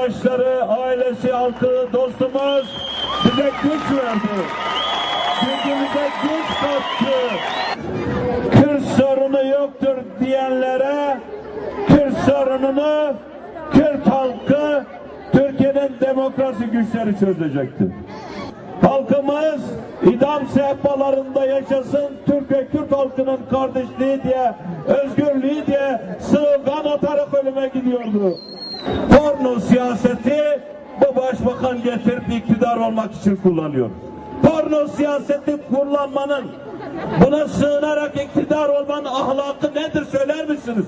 arkadaşları, ailesi, halkı, dostumuz bize güç verdi. Gücümüze güç kattı. Kürt sorunu yoktur diyenlere Kürt sorununu Kürt halkı, Türkiye'nin demokrasi güçleri çözecektir. Halkımız idam sehpalarında yaşasın, Türk ve Kürt halkının kardeşliği diye, özgürlüğü diye slogan atarak ölüme gidiyordu. Porno siyaseti bu başbakan getirip iktidar olmak için kullanıyor. Porno siyaseti kullanmanın, buna sığınarak iktidar olmanın ahlakı nedir söyler misiniz?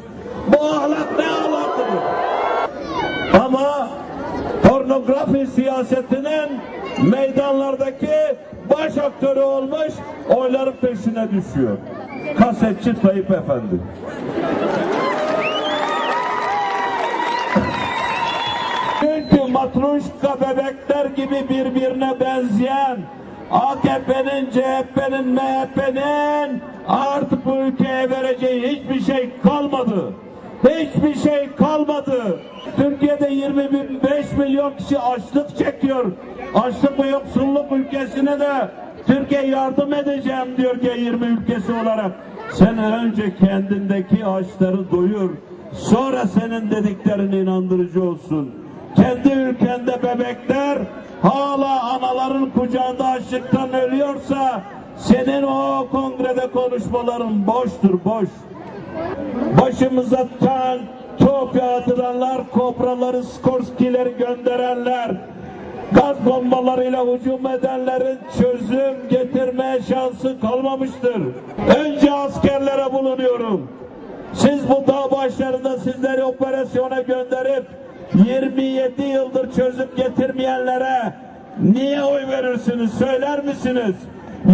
Bu ahlak ne ahlakıdır? Ama pornografi siyasetinin meydanlardaki baş aktörü olmuş, oyların peşine düşüyor. Kasetçi Tayyip Efendi. Çünkü matruşka bebekler gibi birbirine benzeyen AKP'nin, CHP'nin, MHP'nin artık bu ülkeye vereceği hiçbir şey kalmadı. Hiçbir şey kalmadı. Türkiye'de 25 milyon kişi açlık çekiyor. Açlık ve yoksulluk ülkesine de Türkiye yardım edeceğim diyor G20 ülkesi olarak. Sen önce kendindeki açları doyur. Sonra senin dediklerin inandırıcı olsun. Kendi ülkende bebekler hala anaların kucağında açlıktan ölüyorsa senin o kongrede konuşmaların boştur, boş. Başımıza tank, top yağdıranlar, kobraları, Skorskileri gönderenler, gaz bombalarıyla hücum edenlerin çözüm getirmeye şansı kalmamıştır. Önce askerlere bulunuyorum. Siz bu dağ başlarında sizleri operasyona gönderip 27 yıldır çözüm getirmeyenlere niye oy verirsiniz söyler misiniz?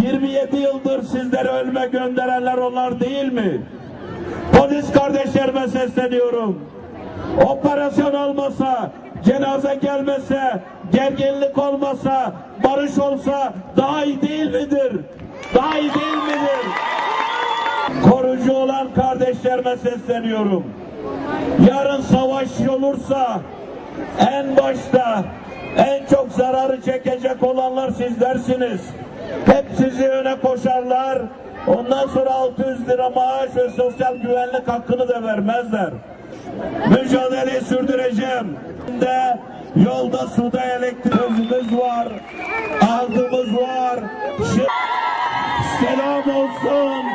27 yıldır sizleri ölüme gönderenler onlar değil mi? Polis kardeşlerime sesleniyorum. Operasyon olmasa, cenaze gelmese, gerginlik olmasa, barış olsa daha iyi değil midir? Daha iyi değil midir? Korucu olan kardeşlerime sesleniyorum. Yarın savaş olursa en başta en çok zararı çekecek olanlar sizlersiniz. Hep sizi öne koşarlar. Ondan sonra 600 lira maaş ve sosyal güvenlik hakkını da vermezler. Mücadeleyi sürdüreceğim. Yolda, suda elektriğimiz var. Ağzımız var. Selam olsun.